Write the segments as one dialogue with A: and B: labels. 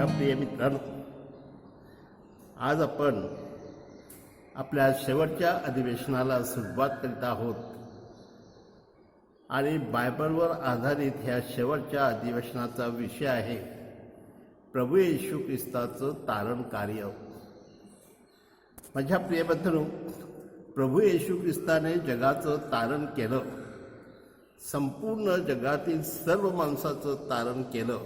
A: प्रिय मित्रांनो, आज आपण आपल्या शेवटच्या अधिवेशनाला सुरुवात करीत आहोत आणि बायबलवर आधारित ह्या शेवटच्या अधिवेशनाचा विषय आहे प्रभू येशू ख्रिस्ताचं तारण कार्य। माझ्या प्रिय बंधूंनो, प्रभू येशू ख्रिस्ताने जगाचं तारण केलं, संपूर्ण जगातील सर्व माणसाचं तारण केलं,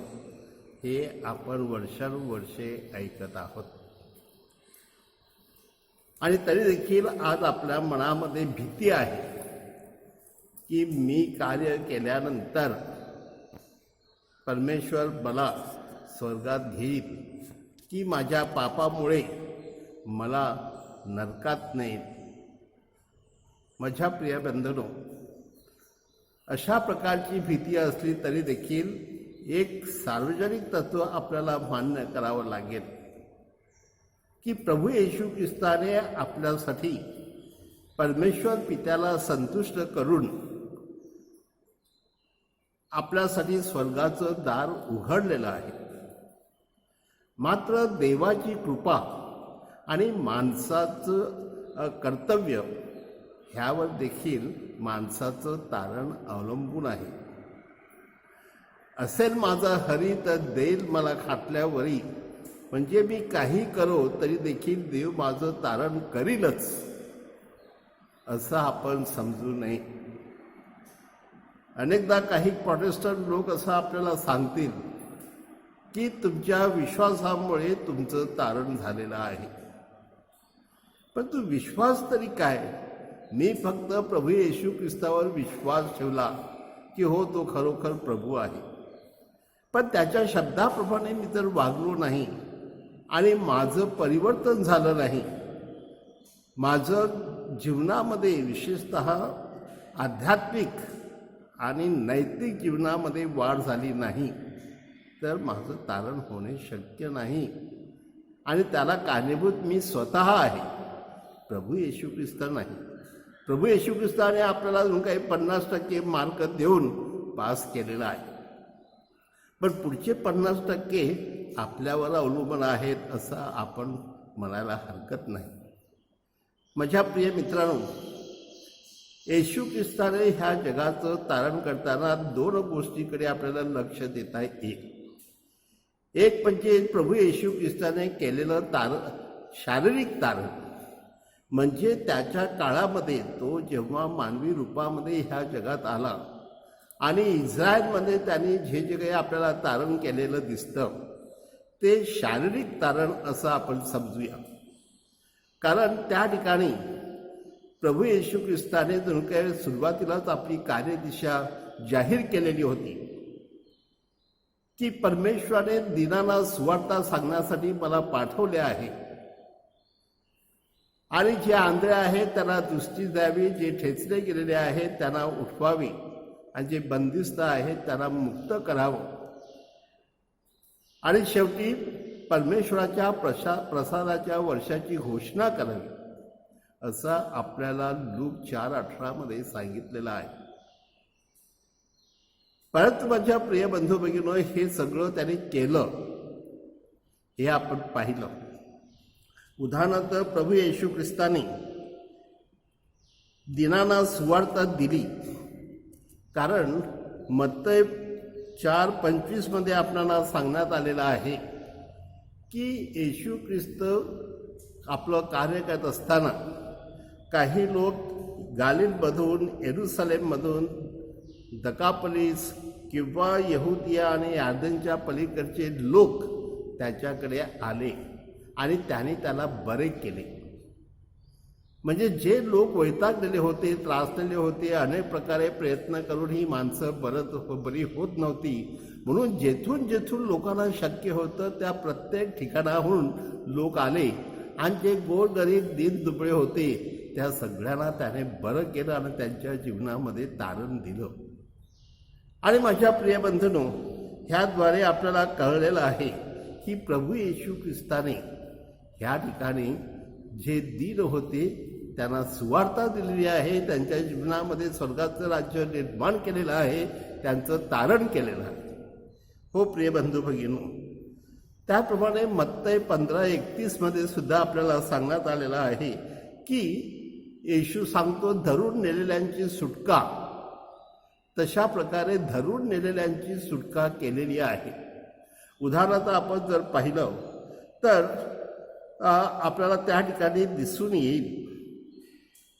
A: हे आपण वर्षानुवर्षे ऐकत आहोत। आणि तरी देखील आज आपल्या मनामध्ये भीती आहे की मी कार्य केल्यानंतर परमेश्वर मला स्वर्गात घेईल की माझ्या पापामुळे मला नरकात नेईल। माझ्या प्रिय बंधूंनो, अशा प्रकारची भीती असली तरी देखील एक सार्वजनिक तत्व आपल्याला मान्य करावं लागेल की प्रभू येशू ख्रिस्ताने आपल्यासाठी परमेश्वर पित्याला संतुष्ट करून आपल्यासाठी स्वर्गाचं दार उघडलेलं आहे। मात्र देवाची कृपा आणि माणसाचं कर्तव्य ह्यावर देखील माणसाचं तारण अवलंबून आहे। असेल माझा हरी तर देईल मला खाटल्यावरी, म्हणजे मी काही करो तरी देखील देव माझं तारण करीलच, असं आपण समजू नये। अनेकदा काही प्रोटेस्टंट लोक असं आपल्याला सांगतील की तुमच्या विश्वासामुळे तुमचं तारण झालेलं आहे। पण तू विश्वास तरी काय? मी फक्त प्रभू येशू ख्रिस्तावर विश्वास ठेवला की हो, तो खरोखर प्रभू आहे, पण त्याच्या शब्दाप्रमाणे मी जर वागलो नाही आणि माझं परिवर्तन झालं नाही, माझं जीवनामध्ये विशेषतः आध्यात्मिक आणि नैतिक जीवनामध्ये वाढ झाली नाही, तर माझं तारण होणे शक्य नाही। आणि त्याला कारणीभूत मी स्वतः आहे, प्रभू येशू ख्रिस्त नाही। प्रभू येशू ख्रिस्ताने आपल्याला अजून काही 50% मार्क देऊन पास केलेला आहे, पण पुढचे 50% आपल्यावर अवलंबून आहेत असं आपण म्हणायला हरकत नाही। माझ्या प्रिय मित्रांनो, येशू ख्रिस्ताने ह्या जगाचं तारण करताना 2 गोष्टीकडे आपल्याला लक्ष देता येईल। एक म्हणजे प्रभू येशू ख्रिस्ताने केलेलं शारीरिक तारण, म्हणजे त्याच्या काळामध्ये तो जेव्हा मानवी रूपामध्ये ह्या जगात आला आणि इस्रायलमध्ये त्यांनी जे जे काही आपल्याला तारण केलेलं दिसतं ते शारीरिक तारण असं आपण समजूया. कारण त्या ठिकाणी प्रभू येशू ख्रिस्ताने जणू काही सुरुवातीलाच आपली कार्यदिशा जाहीर केलेली होती की परमेश्वराने दीनांना सुवार्ता सांगण्यासाठी मला पाठवले आहे आणि जे आंधळे आहेत त्यांना दृष्टी द्यावी, जे ठेचले गेलेले आहेत त्यांना उठवावी आणि जे बंदिस्त आहेत त्यांना मुक्त करावं आणि शेवटी परमेश्वराच्या प्रसादाच्या वर्षाची घोषणा करावी, असं आपल्याला लूक 4:18 सांगितलेलं आहे. परंतु माझ्या प्रिय बंधू भगिनींनो, हे सगळं त्याने केलं हे आपण पाहिलं. उदाहरणार्थ प्रभू येशू ख्रिस्ताने दीनांना सुवार्ता दिली. कारण मत्तय 4:25 आपल्याला सांगण्यात आलेलं आहे की येशू ख्रिस्त आपलं कार्य करत असताना काही लोक गालिलमधून, येरुसलेममधून, दकापलीस किंवा यहुदिया आणि यार्दनच्या पलीकडचे लोक त्याच्याकडे आले आणि त्याने त्याला बरे केले. म्हणजे जे लोक वैतागलेले होते, त्रासलेले होते, अनेक प्रकारे प्रयत्न करून ही माणसं बरी होत नव्हती, म्हणून जेथून जेथून लोकांना शक्य होतं त्या प्रत्येक ठिकाणाहून लोक आले आणि जे गोरगरीब दीनदुबळे होते त्या सगळ्यांना त्याने बरं केलं आणि त्यांच्या जीवनामध्ये तारण दिलं. आणि माझ्या प्रिय बंधूंनो, ह्याद्वारे आपल्याला कळलेलं आहे की प्रभू येशू ख्रिस्ताने ह्या ठिकाणी जे दीन होते त्यांना सुवार्ता दिलेली आहे, त्यांच्या जीवनामध्ये स्वर्गाचं राज्य निर्माण केलेलं आहे, त्यांचं तारण केलेलं आहे. हो प्रिय बंधू भगिनींनो, त्याप्रमाणे मत्तय 15:31 सुद्धा आपल्याला सांगण्यात आलेलं आहे की येशू सांगतो धरून नेलेल्यांची सुटका. तशा प्रकारे धरून नेलेल्यांची सुटका केलेली आहे. उदाहरणार्थ आपण जर पाहिलं तर आपल्याला त्या ठिकाणी दिसून येईल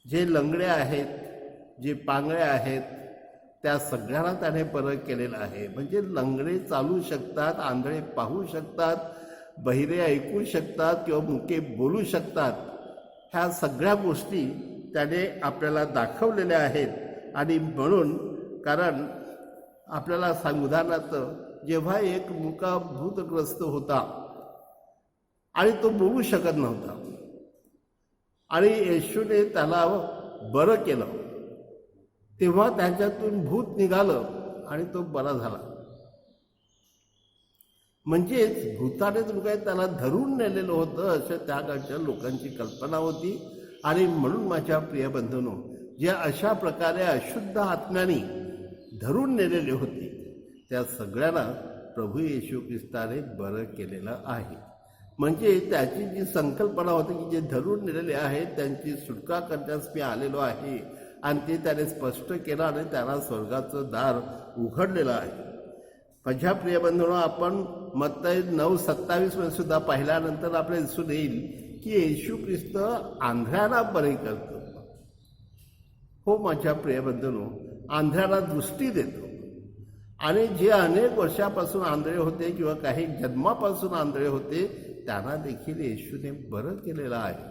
A: जे लंगडे आहेत, जे पांगळे आहेत, त्या सगळ्यांना त्याने बरं केलेलं आहे. म्हणजे लंगडे चालू शकतात, आंधळे पाहू शकतात, बहिरे ऐकू शकतात किंवा मुके बोलू शकतात. ह्या सगळ्या गोष्टी त्याने आपल्याला दाखवलेल्या आहेत. आणि म्हणून कारण आपल्याला उदाहरणार्थ जेव्हा एक मुका भूतग्रस्त होता आणि तो बोलू शकत नव्हता आणि येशूने त्याला बरं केलं, तेव्हा त्याच्यातून भूत निघालं आणि तो बरा झाला. म्हणजेच भूताने काय त्याला धरून नेलेलं होतं असं त्या काळच्या लोकांची कल्पना होती. आणि म्हणून माझ्या प्रिय बंधूंनो, जे अशा प्रकारे अशुद्ध आत्म्याने धरून नेलेले होते त्या सगळ्यांना प्रभू येशू ख्रिस्ताने बरं केलेलं आहे. म्हणजे त्याची जी संकल्पना होती की जे धरून नेलेले आहेत त्यांची सुटका करण्यास मी आलेलो आहे आणि ते त्याने स्पष्ट केलं आणि त्यांना स्वर्गाचं दार उघडलेलं आहे. माझ्या प्रिय बंधूंनो, आपण मत्तय 9:27 सुद्धा पाहिल्यानंतर आपल्याला दिसून येईल की येशू ख्रिस्त आंधळ्यांना बरे करतो. हो माझ्या प्रिय बंधूंनो, आंधळ्यांना दृष्टी देतो. आणि जे अनेक वर्षापासून आंधळे होते किंवा काही जन्मापासून आंधळे होते त्यांना देखील येशूने बरं केलेलं आहे.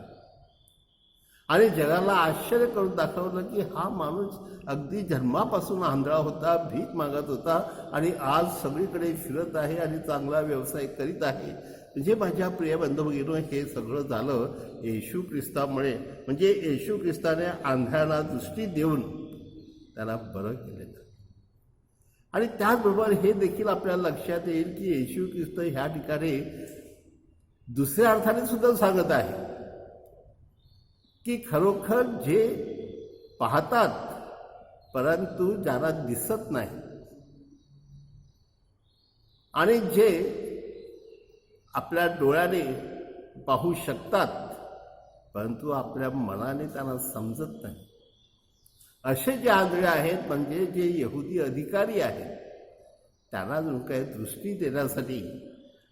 A: आणि जगाला आश्चर्य करून दाखवलं की हा माणूस अगदी जन्मापासून आंधळा होता, भीक मागत होता आणि आज सगळीकडे फिरत आहे आणि चांगला व्यवसाय करीत आहे. म्हणजे माझ्या प्रिय बंधू भगिनींनो, हे सगळं झालं येशू ख्रिस्तामुळे. म्हणजे येशू ख्रिस्ताने आंधळ्यांना दृष्टी देऊन त्याला बरं केलेलं. आणि त्याचबरोबर हे देखील आपल्याला लक्षात येईल की येशू ख्रिस्त ह्या ठिकाणी दुसऱ्या अर्थाने सुद्धा सांगत आहे की खरोखर जे पाहतात परंतु ज्यांना दिसत नाही आणि जे आपल्या डोळ्याने पाहू शकतात परंतु आपल्या मनाने त्यांना समजत नाही, असे जे आंधळे आहेत, म्हणजे जे यहुदी अधिकारी आहेत, त्यांना जणू काही दृष्टी देण्यासाठी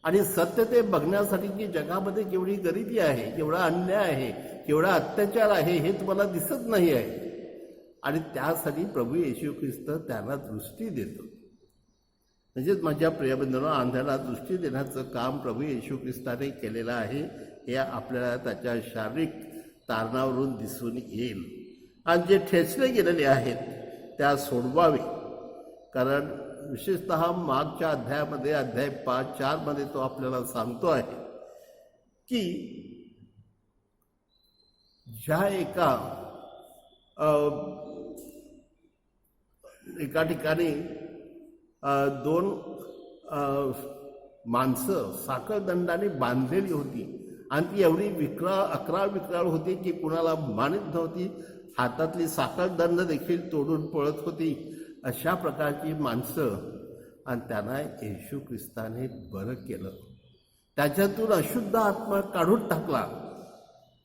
A: आणि सत्य ते बघण्यासाठी की जगामध्ये केवढी गरिबी आहे, केवढा अन्याय आहे, केवढा अत्याचार आहे हे तुम्हाला दिसत नाही आहे. आणि त्यासाठी प्रभू येशू ख्रिस्त त्यांना दृष्टी देतो. म्हणजेच माझ्या प्रियबंधूंनो, अंधाला दृष्टी देण्याचं काम प्रभू येशू ख्रिस्ताने केलेलं आहे. हे आपल्याला त्याच्या शारीरिक तारणावरून दिसून येईल. आणि जे ठेचले गेलेले आहेत त्या सोडवावे. कारण विशेषतः मागच्या अध्यायामध्ये अध्याय 5-4 मध्ये तो आपल्याला सांगतो आहे की ज्या एका ठिकाणी 2 माणसं साखळदंडाने बांधलेली होती आणि ती एवढी विक्राळ होती की कुणाला मानित नव्हती. हातातली साखळदंड देखील तोडून पळत होती. अशा प्रकारची माणसं. आणि त्यांना येशू ख्रिस्ताने बरं केलं. त्याच्यातून अशुद्ध आत्मा काढून टाकला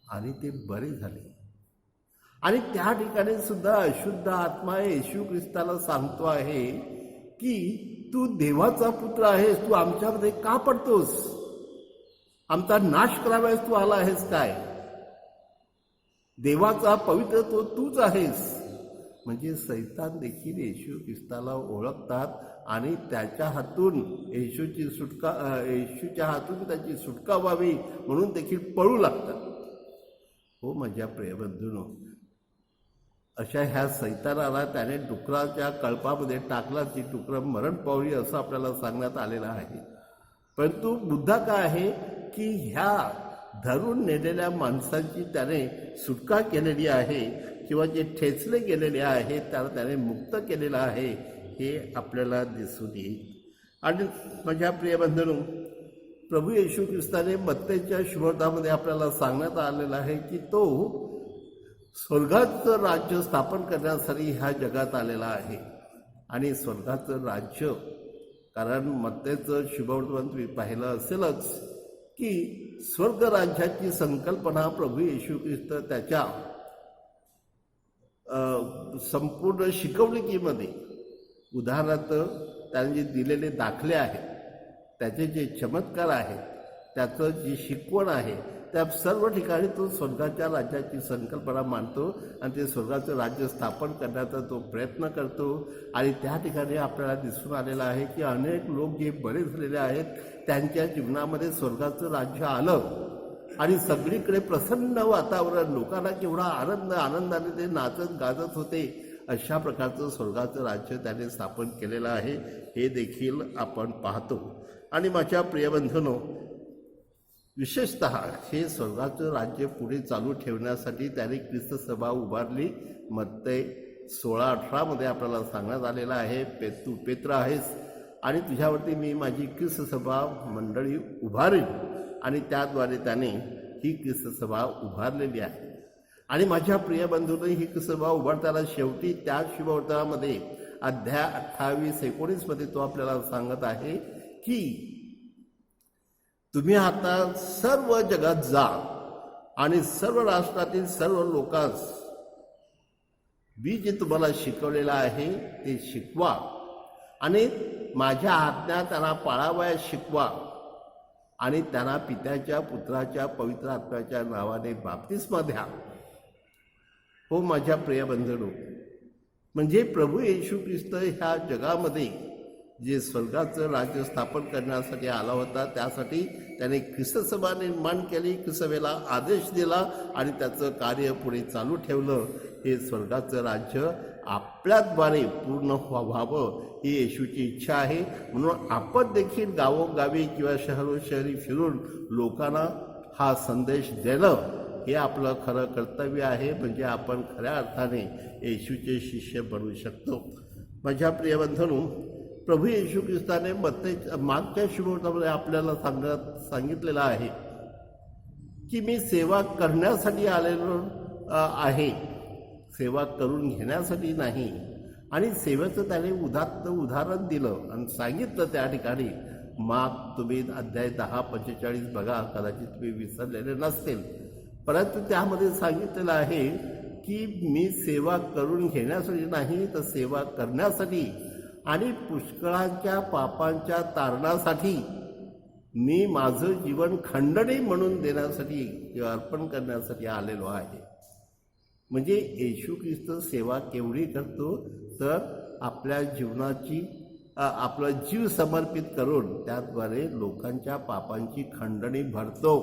A: आणि ते बरे झाले. आणि त्या ठिकाणी सुद्धा अशुद्ध आत्मा येशू ख्रिस्ताला सांगतो आहे की तू देवाचा पुत्र आहेस, तू आमच्यामध्ये का पडतोस? आमचा नाश करावायस तू आला आहेस काय? देवाचा पवित्र तो तूच आहेस. म्हणजे सैतान देखील येशू ख्रिस्ताला ओळखतात आणि त्याच्या हातून येशूच्या हातून त्याची सुटका व्हावी म्हणून देखील पळू लागतात. हो माझ्या प्रियबंधूंनो, अशा ह्या सैतानाला त्याने डुकराच्या कळपामध्ये टाकला, ती डुकरं मरण पावली असं आपल्याला सांगण्यात आलेलं आहे. परंतु मुद्दा काय आहे की ह्या धरून नेलेल्या माणसांची त्याने सुटका केलेली आहे किंवा जे ठेचले गेलेले आहे त्याला त्याने मुक्त केलेलं आहे हे आपल्याला दिसून येईल. आणि माझ्या प्रियबंधूंनो, प्रभू येशू ख्रिस्ताने मत्तेच्या शुभवर्तामध्ये आपल्याला सांगण्यात आलेलं आहे की तो स्वर्गाचं राज्य स्थापन करण्यासाठी ह्या जगात आलेला आहे. आणि स्वर्गाचं राज्य, कारण मत्तेचं शुभवर्तमान तुम्ही पाहिलं असेलच की स्वर्ग राज्याची संकल्पना प्रभू येशू ख्रिस्त त्याच्या संपूर्ण शिकवणुकीमध्ये, उदाहरणार्थ त्याने जे दिलेले दाखले आहेत, त्याचे जे चमत्कार आहेत, त्याचं जी शिकवण आहे, त्या सर्व ठिकाणी तो स्वर्गाच्या राज्याची संकल्पना मांडतो आणि ते स्वर्गाचं राज्य स्थापन करण्याचा तो प्रयत्न करतो. आणि त्या ठिकाणी आपल्याला दिसून आलेलं आहे की अनेक लोक जे बरे झालेले आहेत त्यांच्या जीवनामध्ये स्वर्गाचं राज्य आलं आणि सगळीकडे प्रसन्न वातावरण, लोकांना केवढा आनंदाने ते नाचत गाजत होते. अशा प्रकारचं स्वर्गाचं राज्य त्याने स्थापन केलेलं आहे हे देखील आपण पाहतो. आणि माझ्या प्रियबंधूंनो, विशेषतः हे स्वर्गाचं राज्य पुढे चालू ठेवण्यासाठी त्याने ख्रिस्त सभा उभारली. मत्ते 16-18 मध्ये आपल्याला सांगण्यात आलेलं आहे, तू पेत्र आहेस आणि तुझ्यावरती मी माझी ख्रिस्त सभा मंडळी उभारेन. आणि त्याद्वारे त्याने ही ख्रिस्त सभा उभारलेली आहे. आणि माझ्या प्रिय बंधूंनो, ही ख्रिस्त सभा उभारताना शेवटी त्या शुभवर्तमानामध्ये अध्याय 28-19 मध्ये तो आपल्याला सांगत आहे की तुम्ही आता सर्व जगात जा आणि सर्व राष्ट्रातील सर्व लोकांस मी जे तुम्हाला शिकवलेलं आहे ते शिकवा आणि माझ्या आज्ञा त्यांना पाळावयास शिकवा आणि त्यांना पित्याच्या, पुत्राच्या, पवित्र आत्म्याच्या नावाने बाप्तिस्मा द्या. हो माझ्या प्रिय बंधूंनो, म्हणजे प्रभू येशू ख्रिस्त ह्या जगामध्ये जे स्वर्गाचं राज्य स्थापन करण्यासाठी आला होता, त्यासाठी त्याने ख्रिस्त सभा निर्माण केली, ख्रिस्त सभेला आदेश दिला आणि त्याचं कार्य पुढे चालू ठेवलं. हे स्वर्गाचं राज्य आपल्याद्वारे पूर्ण व्हावं ही येशूची इच्छा आहे. म्हणून आपण देखील गावोगावी किंवा शहरोशहरी फिरून लोकांना हा संदेश देणं हे आपलं खरं कर्तव्य आहे. म्हणजे आपण खऱ्या अर्थाने येशूचे शिष्य बनवू शकतो. माझ्या प्रिय बंधूंनो, प्रभू येशू ख्रिस्ताने मागच्या शुभवर्तमानामध्ये आपल्याला सांगितलेलं आहे की मी सेवा करण्यासाठी आलेलो आहे, सेवा करून घेण्यासाठी नाही. आणि सेवेचं त्याने उदाहरण दिलं आणि सांगितलं त्या ठिकाणी. माग तुम्ही अध्याय 10-45 बघा, कदाचित तुम्ही विसरलेले नसतील, परंतु त्यामध्ये सांगितलेलं आहे की मी सेवा करून घेण्यासाठी नाही तर सेवा करण्यासाठी आणि पुष्कळांच्या पापांच्या तारणासाठी मी माझं जीवन खंडणी म्हणून देण्यासाठी किंवा अर्पण करण्यासाठी आलेलो आहे. म्हणजे येशू ख्रिस्त सेवा केवढी करतो तर आपल्या जीवनाची आपला जीव समर्पित करून त्याद्वारे लोकांच्या पापांची खंडणी भरतो.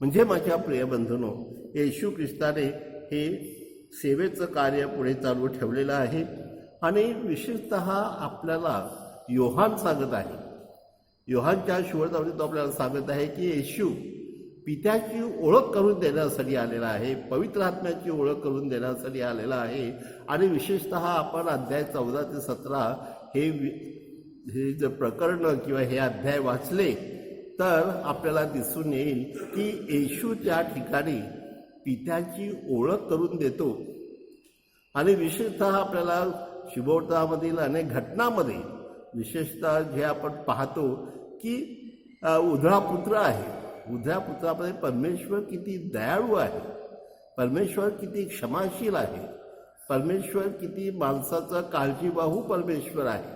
A: म्हणजे माझ्या प्रिय बंधूंनो, येशू ख्रिस्ताने हे सेवेचं कार्य पुढे चालू ठेवलेलं आहे. आणि विशेषतः आपल्याला योहान सांगत आहे, योहानच्या सुवार्तामध्ये तो आपल्याला सांगत आहे की येशू पित्याची ओळख करून देण्यासाठी आलेला आहे, पवित्र आत्म्याची ओळख करून देण्यासाठी आलेला आहे. आणि विशेषतः आपण अध्याय 14 ते 17 हे जे प्रकरण किंवा हे अध्याय वाचले तर आपल्याला दिसून येईल की येशू त्या ठिकाणी पित्याची ओळख करून देतो. आणि विशेषतः आपल्याला शुभवर्तमानामधील अनेक घटनांमध्ये विशेषतः जे आपण पाहतो की उधळा पुत्र आहे, उधळ्या पुत्रामध्ये परमेश्वर किती दयाळू आहे, परमेश्वर किती क्षमाशील आहे, परमेश्वर किती माणसाचा काळजीवाहू परमेश्वर आहे.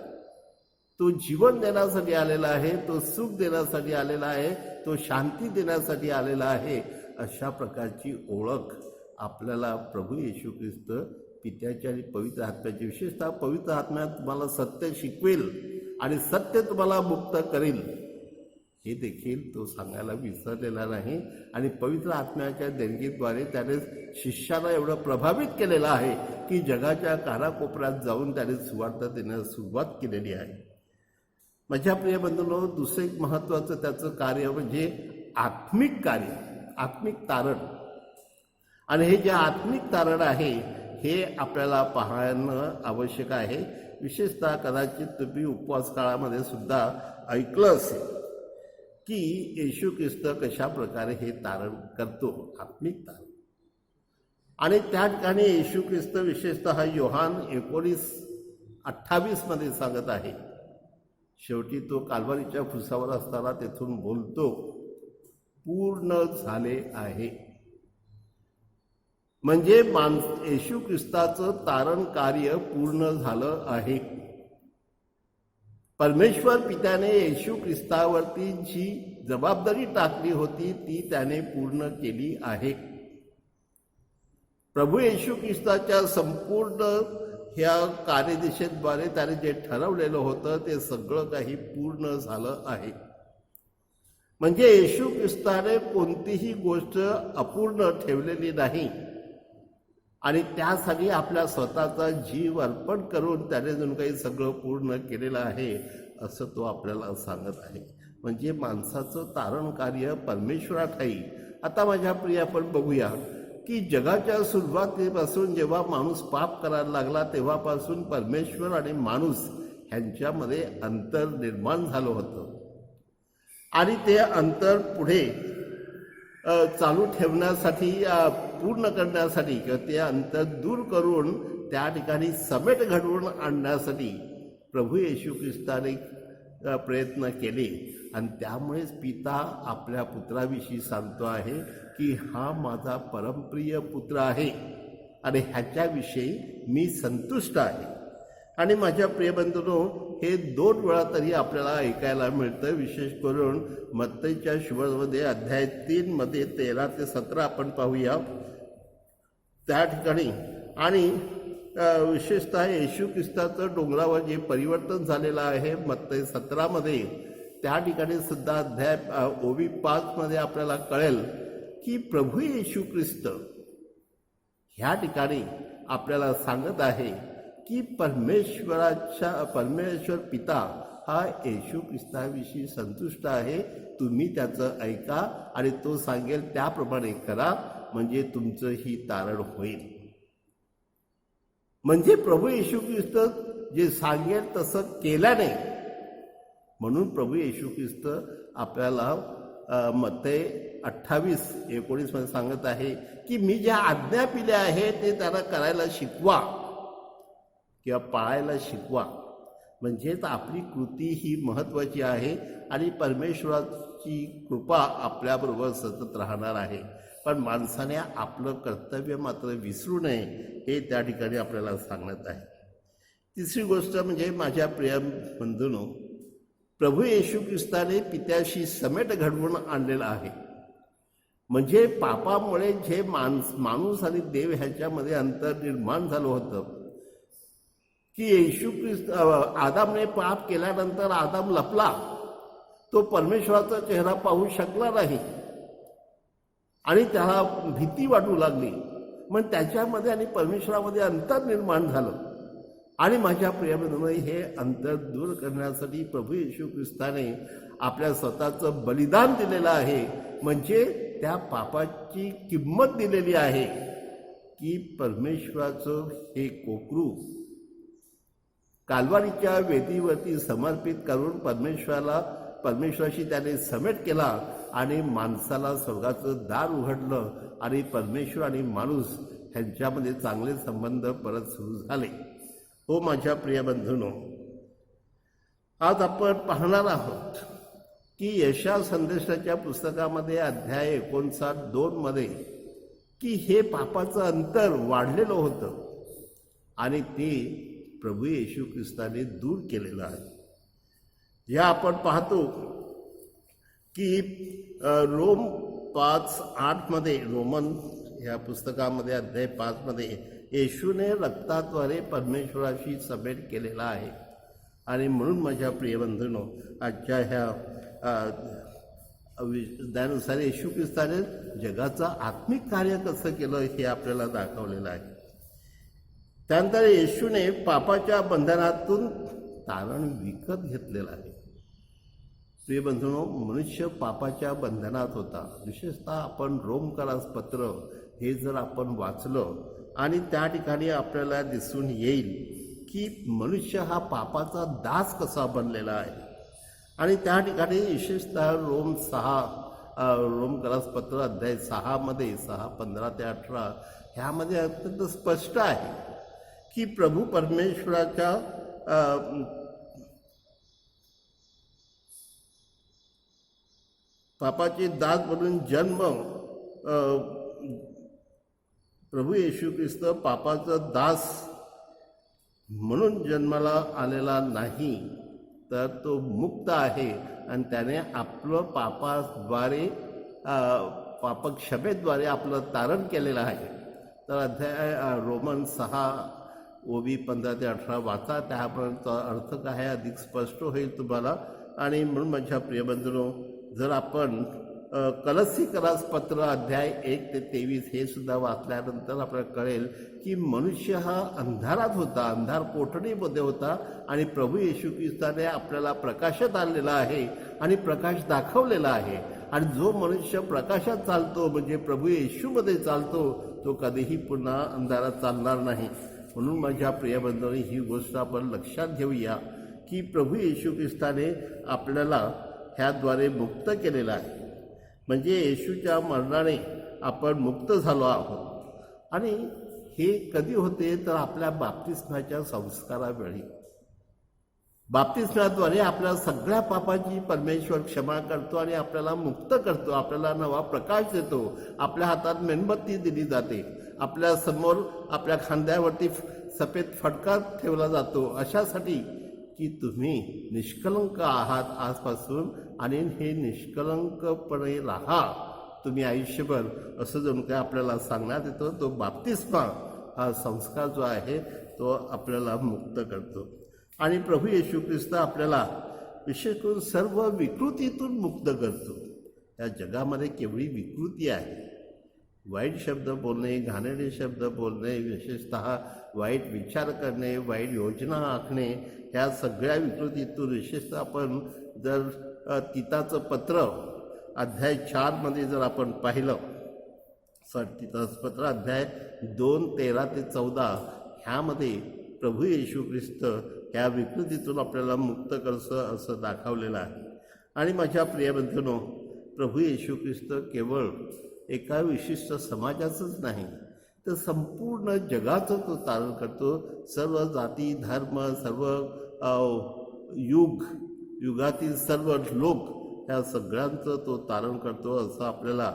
A: तो जीवन देण्यासाठी आलेला आहे, तो सुख देण्यासाठी आलेला आहे, तो शांती देण्यासाठी आलेला आहे. अशा प्रकारची ओळख आपल्याला प्रभू येशू ख्रिस्त पित्याची आणि पवित्र आत्म्याची, विशेषतः पवित्र आत्म्यात तुम्हाला सत्य शिकवेल आणि सत्य तुम्हाला मुक्त करेल हे देखील तो सांगायला विसरलेला नाही. आणि पवित्र आत्म्याच्या देणगीद्वारे त्याने शिष्याला एवढं प्रभावित केलेलं आहे की जगाच्या कानाकोपऱ्यात जाऊन त्याने सुवार्ता देण्यास सुरुवात केलेली आहे. माझ्या प्रिय बंधूंनो, दुसरे एक महत्त्वाचं त्याचं कार्य म्हणजे आत्मिक कार्य, आत्मिक तारण. आणि हे जे आत्मिक तारण आहे हे आपल्याला पाहणं आवश्यक आहे. विशेषतः कदाचित तुम्ही उपवास काळामध्ये सुद्धा ऐकलं असेल की येशू ख्रिस्त कशा प्रकारे हे तारण करतो, आत्मिक तारण. आणि त्या ठिकाणी येशू ख्रिस्त विशेषतः योहान 19:28 मध्ये सांगत आहे. शेवटी तो काल्वारीच्या फुसावर असताना तेथून बोलतो, पूर्ण झाले आहे. म्हणजे येशू ख्रिस्ताचं तारण कार्य पूर्ण झालं आहे. परमेश्वर पित्याने येशू ख्रिस्तावरती जी जबाबदारी टाकली होती ती त्याने पूर्ण केली आहे. प्रभू येशू ख्रिस्ताच्या संपूर्ण ह्या कार्यदिशेद्वारे त्याने जे ठरवलेलं होतं ते सगळं काही पूर्ण झालं आहे. म्हणजे येशू ख्रिस्ताने कोणतीही गोष्ट अपूर्ण ठेवलेली नाही. आणि त्यासाठी आपल्या स्वतःचा जीव अर्पण करून त्याने जणू काही सगळं पूर्ण केलेलं आहे असं तो आपल्याला सांगत आहे. म्हणजे माणसाचं तारण कार्य परमेश्वराठाई. आता माझ्या प्रिय आपण बघूया की जगाच्या सुरुवातीपासून जेव्हा माणूस पाप करायला लागला तेव्हापासून परमेश्वर आणि माणूस ह्यांच्यामध्ये अंतर निर्माण झालं होतं. आणि ते अंतर पुढे चालू ठेवण्यासाठी, पूर्ण करण्यासाठी किंवा ते अंतर दूर करून त्या ठिकाणी समेट घडवून आणण्यासाठी प्रभू येशू ख्रिस्ताने प्रयत्न केले. आणि त्यामुळेच पिता आपल्या पुत्राविषयी सांगतो आहे की हा माझा परमप्रिय पुत्र आहे आणि ह्याच्याविषयी मी संतुष्ट आहे. आणि माझ्या प्रियबंधूंनो, हे 2 वेळा तरी आपल्याला ऐकायला मिळतं. विशेष करून मत्तईच्या शुभमध्ये अध्याय 3 मध्ये 13 ते 17 आपण पाहूया त्या ठिकाणी. आणि विशेषतः येशू ख्रिस्ताचं डोंगरावर जे परिवर्तन झालेलं आहे मत्तई 17 मध्ये, त्या ठिकाणी सुद्धा अध्याय 5 मध्ये आपल्याला कळेल की प्रभू येशू ख्रिस्त ह्या ठिकाणी आपल्याला सांगत आहे की परमेश्वर पिता हा येशू ख्रिस्ताविषयी संतुष्ट आहे. तुम्ही त्याचं ऐका आणि तो सांगेल त्याप्रमाणे करा, म्हणजे तुमचं ही तारण होईल. म्हणजे प्रभू येशू ख्रिस्त जे सांगेल तसं केल्याने, म्हणून प्रभू येशू ख्रिस्त आपल्याला मत्तई 28:19 मध्ये सांगत आहे की मी ज्या आज्ञा पिल्या आहे ते त्यांना करायला शिकवा किंवा पाळायला शिकवा. म्हणजेच आपली कृती ही महत्त्वाची आहे आणि परमेश्वराची कृपा आपल्याबरोबर सतत राहणार आहे. पण माणसाने आपलं कर्तव्य मात्र विसरू नये हे त्या ठिकाणी आपल्याला सांगण्यात आहे. तिसरी गोष्ट म्हणजे माझ्या प्रिय बंधूंनो, प्रभू येशू ख्रिस्ताने पित्याशी समेट घडवून आणलेला आहे. म्हणजे पापामुळे जे माणूस आणि देव ह्याच्यामध्ये अंतर निर्माण झालं होतं की येशू ख्रिस्त आदामने पाप केल्यानंतर आदाम लपला, तो परमेश्वराचा चेहरा पाहू शकला नाही आणि त्याला भीती वाटू लागली. मग त्याच्यामध्ये आणि परमेश्वरामध्ये अंतर निर्माण झालं. आणि माझ्या प्रियबंधूंनो, हे अंतर दूर करण्यासाठी प्रभू येशू ख्रिस्ताने आपल्या स्वतःचं बलिदान दिलेलं आहे. म्हणजे त्या पापाची किंमत दिलेली आहे की परमेश्वराचं हे कोकरू काल्वारीच्या वेदीवरती समर्पित करून परमेश्वराशी त्याने समेट केला आणि माणसाला स्वर्गाचं दार उघडलं आणि परमेश्वर आणि माणूस ह्यांच्यामध्ये चांगले संबंध परत सुरू झाले. हो माझ्या प्रिय बंधूंनो, आज आपण पाहणार आहोत की यशा संदेशाच्या पुस्तकामध्ये अध्याय 59:2 मध्ये की हे पापाचं अंतर वाढलेलं होतं आणि ते प्रभू येशू ख्रिस्ताने दूर केलेलं आहे. या आपण पाहतो की रोम 5:8 मध्ये, रोमन या पुस्तकामध्ये अध्याय 5 मध्ये येशूने रक्ताद्वारे परमेश्वराशी समेट केलेला आहे. आणि म्हणून माझ्या प्रियबंधूंनो, आजच्या ह्या त्यानुसार येशू ख्रिस्ताने जगाचं आत्मिक कार्य कसं केलं हे आपल्याला दाखवलेलं आहे. त्यानंतर येशूने पापाच्या बंधनातून तारण विकत घेतलेलं आहे. प्रियबंधूंनो, मनुष्य पापाच्या बंधनात होता. विशेषतः आपण रोमकरास पत्र हे जर आपण वाचलं आणि त्या ठिकाणी आपल्याला दिसून येईल की मनुष्य हा पापाचा दास कसा बनलेला आहे. आणि त्या ठिकाणी विशेषतः रोमकरास पत्र अध्याय 6 मध्ये 6:15 ते 18 ह्यामध्ये अत्यंत स्पष्ट आहे की प्रभू परमेश्वराच्या पापाचे दास म्हणून जन्म, प्रभू येशू ख्रिस्त पापाचा दास म्हणून जन्माला आलेला नाही, तर तो मुक्त आहे आणि त्याने आपलं पापाद्वारे पापक्षमेद्वारे आपलं तारण केलेलं आहे. तर अध्याय रोमन 6:15 ते 18 वाचा, त्यापर्यंत अर्थ काय अधिक स्पष्ट होईल तुम्हाला. आणि म्हणून माझ्या प्रियबंधूंनो, जर आपण कलस्सीकरास पत्र अध्याय 1 ते 23 हे सुद्धा वाचल्यानंतर आपल्याला कळेल की मनुष्य हा अंधारात होता, अंधार कोठडीमध्ये होता आणि प्रभू येशू ख्रिस्ताने आपल्याला प्रकाशात आणलेला आहे आणि प्रकाश दाखवलेला आहे. आणि जो मनुष्य प्रकाशात चालतो म्हणजे प्रभू येशूमध्ये चालतो, तो कधीही पुन्हा अंधारात चालणार नाही. म्हणून माझ्या प्रियबंधूंनी ही गोष्ट आपण लक्षात घेऊया की प्रभू येशू ख्रिस्ताने आपल्याला ह्याद्वारे मुक्त केलेलं आहे. म्हणजे येशूच्या मरणाने आपण मुक्त झालो आहोत. आणि हे कधी होते तर आपल्या बाप्तिस्माच्या संस्कारावेळी. बाप्तिस्माद्वारे आपल्या सगळ्या पापाची परमेश्वर क्षमा करतो आणि आपल्याला मुक्त करतो, आपल्याला नवा प्रकाश देतो. आपल्या हातात मेणबत्ती दिली जाते, आपल्या समोर आपल्या खांद्यावरती सफेद फडका ठेवला जातो, अशासाठी की तुम्ही निष्कलंक आहात आजपासून आणि हे निष्कलंकपणे राहा तुम्ही आयुष्यभर, असं जणू काय आपल्याला सांगण्यात येतं. तो बाप्तिस्मा हा संस्कार जो आहे तो आपल्याला मुक्त करतो. आणि प्रभू येशू ख्रिस्त आपल्याला विशेष करून सर्व विकृतीतून मुक्त करतो. या जगामध्ये केवढी विकृती आहे. वाईट शब्द बोलणे, घाणेरडे शब्द बोलणे, विशेषतः वाईट विचार करणे, वाईट योजना आखणे, ह्या सगळ्या विकृतीतून विशेषतः आपण जर तिताचं पत्र अध्याय 4 मध्ये जर आपण पाहिलं, तिताचं पत्र अध्याय 2:13 ते 14 ह्यामध्ये प्रभू येशू ख्रिस्त ह्या विकृतीतून आपल्याला मुक्त करतं असं दाखवलेलं आहे. आणि माझ्या प्रियबंधूंनो, प्रभू येशू ख्रिस्त केवळ एका विशिष्ट समाजाचंच नाही तर संपूर्ण जगाचं तो तारण करतो. सर्व जाती, धर्म, सर्व युगातील सर्व लोक, ह्या सगळ्यांचं तो तारण करतो असं आपल्याला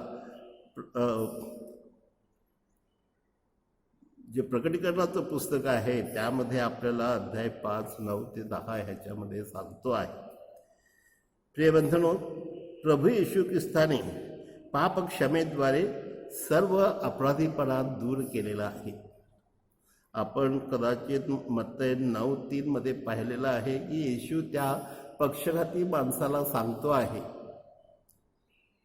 A: जे प्रकटीकरणाचं पुस्तक आहे त्यामध्ये आपल्याला अध्याय 5:9 ते 10 ह्याच्यामध्ये सांगतो आहे. प्रिय बंधनो, प्रभू येशू ख्रिस्ताने पापक्षमेद्वारे सर्व अपराधीपणा दूर केलेला आहे. आपण कदाचित मत्तई 9:3 मध्ये पाहिलेलं आहे की येशू त्या पक्षघाती माणसाला सांगतो आहे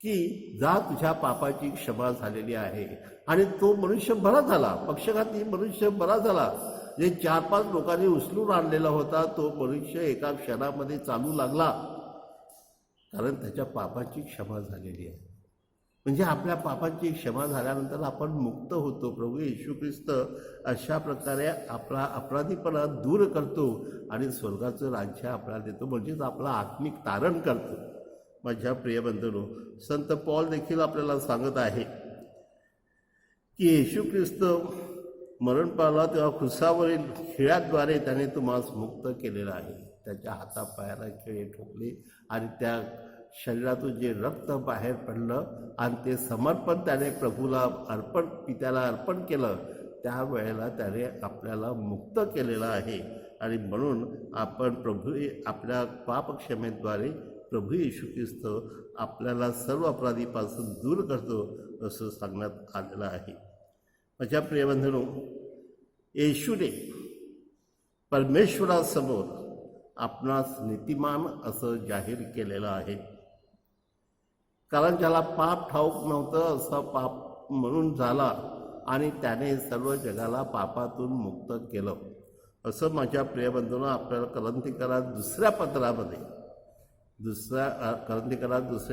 A: की जा, तुझ्या पापाची क्षमा झालेली आहे. आणि तो मनुष्य बरा झाला. पक्षघाती मनुष्य बरा झाला. जे 4-5 लोकांनी उचलून आणलेला होता तो मनुष्य एका क्षणामध्ये चालू लागला, कारण त्याच्या पापाची क्षमा झालेली आहे. म्हणजे आपल्या पापाची क्षमा झाल्यानंतर आपण मुक्त होतो. प्रभू येशू ख्रिस्त अशा प्रकारे आपला अपराधीपणा दूर करतो आणि स्वर्गाचं राज्य आपल्याला देतो, म्हणजेच आपला आत्मिक तारण करतो. माझ्या प्रिय बंधूंनो, संत पौल देखील आपल्याला सांगत आहे की येशू ख्रिस्त मरण पावला तेव्हा क्रुसावरील खिळ्याद्वारे त्याने तुम्हाला मुक्त केलेलं आहे. त्याच्या हातापायाला खिळे ठोकले आणि त्या शरीरातून जे रक्त बाहेर पडलं आणि ते समर्पण त्याने प्रभूला पित्याला अर्पण केलं, त्यावेळेला त्याने आपल्याला मुक्त केलेलं आहे. आणि म्हणून आपण आपल्या पापक्षमेद्वारे प्रभू येशू ख्रिस्त आपल्याला सर्व अपराधीपासून दूर करतो असं सांगण्यात आलेलं आहे. माझ्या प्रिय बंधूंनो, येशूने परमेश्वरासमोर आपणास नीतिमान असं जाहीर केलेलं आहे. कारण ज्याला पाप ठाऊक नव्हतं असा पाप म्हणून झाला आणि त्याने सर्व जगाला पापातून मुक्त केलं, असं माझ्या प्रिय बंधूंनो आपल्याला करंथीकरात दुसरे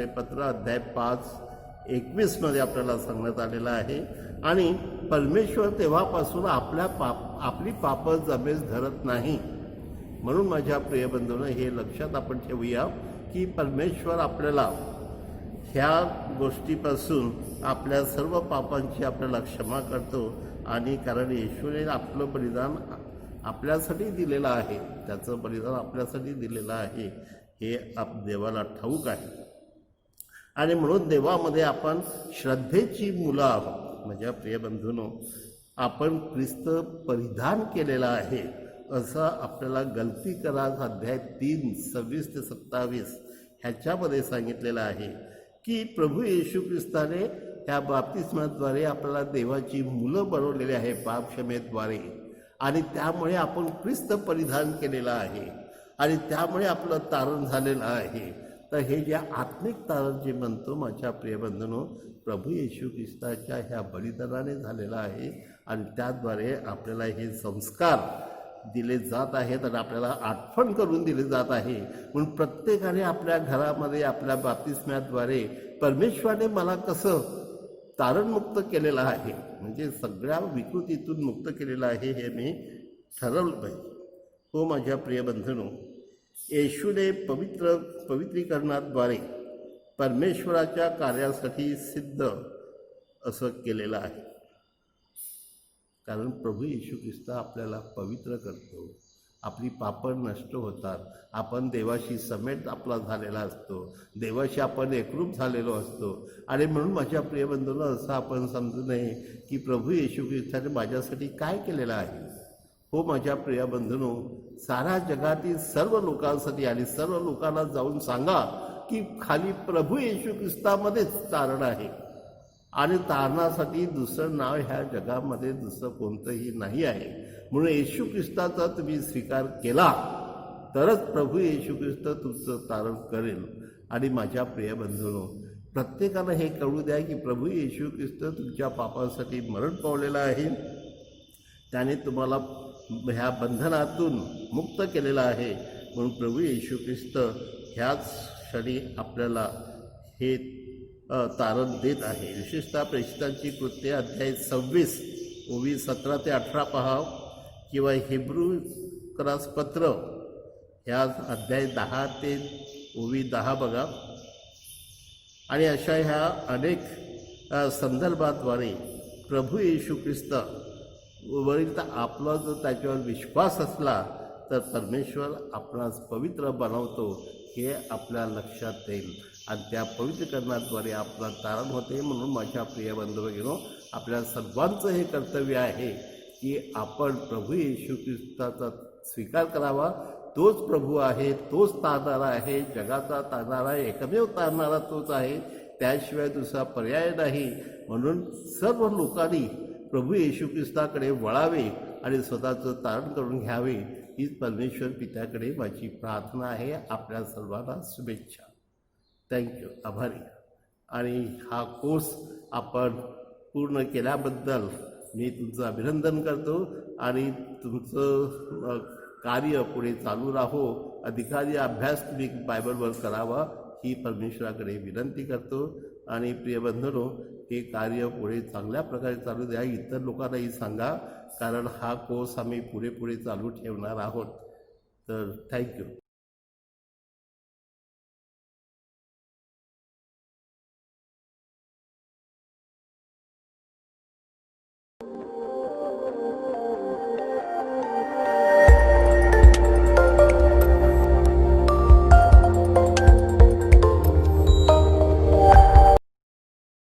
A: पत्र अध्याय 5:21 मध्ये आपल्याला सांगण्यात आलेलं आहे. आणि परमेश्वर तेव्हापासून आपली पापं जमेस धरत नाही. म्हणून माझ्या प्रिय बंधूंनो, हे लक्षात आपण ठेवूया की परमेश्वर आपल्याला ह्या गोष्टीपासून आपल्या सर्व पापांची आपल्याला क्षमा करतो. आणि कारण येशूने आपलं बलिदान आपल्यासाठी दिलेलं आहे, त्याचं बलिदान आपल्यासाठी दिलेलं आहे, हे देवाला ठाऊक आहे. आणि म्हणून देवामध्ये आपण श्रद्धेची मुलं आहोत. माझ्या प्रिय बंधूंनो, आपण ख्रिस्त परिधान केलेला आहे असं आपल्याला गलतीकरात अध्याय 3 26 ते 27 ह्याच्यामध्ये सांगितलेलं आहे की प्रभू येशू ख्रिस्ताने ह्या बाप्तिस्माद्वारे आपल्याला देवाची मुलं बनवलेली आहे पापक्षमेद्वारे. आणि त्यामुळे आपण ख्रिस्त परिधान केलेलं आहे आणि त्यामुळे आपलं तारण झालेलं आहे. तर हे जे आत्मिक तारण जे म्हणतो माझ्या प्रिय बंधूंनो, प्रभू येशू ख्रिस्ताच्या ह्या बलिदानाने झालेलं आहे. आणि त्याद्वारे आपल्याला हे संस्कार दिले जात आहेत आणि आपल्याला आठवण करून दिले जात आहे. म्हणून प्रत्येकाने आपल्या घरामध्ये आपल्या बाप्तिस्म्याद्वारे परमेश्वराने मला कसं तारणमुक्त केलेलं आहे, म्हणजे सगळ्या विकृतीतून मुक्त केलेलं आहे, हे मी ठरवलं पाहिजे. हो माझ्या प्रिय बंधूंनो, येशूने पवित्रीकरणाद्वारे परमेश्वराच्या कार्यासाठी सिद्ध असं केलेलं आहे. कारण प्रभू येशू ख्रिस्त आपल्याला पवित्र करतो. आपली पापं नष्ट होतात. आपण देवाशी समेट आपला झालेला असतो. देवाशी आपण एकरूप झालेलो असतो. आणि म्हणून माझ्या प्रिय बंधूंनो, असं आपण समजू नये की प्रभू येशू ख्रिस्ताने माझ्यासाठी काय केलेलं आहे. हो माझ्या प्रिय बंधूंनो, साऱ्या जगातील सर्व लोकांसाठी आणि सर्व लोकांना जाऊन सांगा की खाली प्रभू येशू ख्रिस्तामध्येच तारण आहे. आणि तारणासाठी दुसरं नाव ह्या जगामध्ये दुसरं कोणतंही नाही आहे. म्हणून येशू ख्रिस्ताचा तुम्ही स्वीकार केला तरच प्रभू येशू ख्रिस्त तुमचं तारण करेल. आणि माझ्या प्रिय बंधूंनो, प्रत्येकानं हे कळू द्या की प्रभू येशू ख्रिस्त तुमच्या पापांसाठी मरण पावलेला आहे. त्याने तुम्हाला ह्या बंधनातून मुक्त केलेलं आहे. म्हणून प्रभू येशू ख्रिस्त ह्याच क्षणी आपल्याला हे तारण देत आहे. विशेषतः प्रेषितांची कृत्ये अध्याय 26 ओवी 17 ते 18 पहा, किंवा हिब्रूकरास पत्र ह्या अध्याय 10 ते ओवी 10 बघा. आणि अशा ह्या अनेक संदर्भाद्वारे प्रभू येशू ख्रिस्त वरील तर आपला जर त्याच्यावर विश्वास असला तर परमेश्वर आपणास पवित्र बनवतो, हे आपल्या लक्षात येईल. आणि त्या पवित्रीकरणाद्वारे आपला तारण होते. म्हणून माझ्या प्रिय बंधू-भगिनींनो, आपल्या सर्वांचं हे कर्तव्य आहे की आपण प्रभू येशू ख्रिस्ताचा स्वीकार करावा, तोच प्रभू आहे, तोच तारणारा आहे, जगाचा तारणारा एकमेव तारणारा तोच आहे, त्याशिवाय दुसरा पर्याय नाही. म्हणून सर्व लोकांनी प्रभू येशू ख्रिस्ताकडे वळावे आणि स्वतःचं तारण करून घ्यावे, हीच परमेश्वर पित्याकडे माझी प्रार्थना आहे. आपल्या सर्वांना शुभेच्छा. थँक्यू, आभारी. आणि हा कोर्स आपण पूर्ण केल्याबद्दल मी तुमचं अभिनंदन करतो आणि तुमचं कार्य पुढे चालू राहो, अधिकारी अभ्यास तुम्ही बायबलवर करावा ही परमेश्वराकडे विनंती करतो. आणि प्रिय बंधूंनो, हे कार्य पुढे चांगल्या प्रकारे चालू द्या, इतर लोकांनाही सांगा, कारण हा कोर्स आम्ही पुढे चालू ठेवणार आहोत. तर थँक्यू.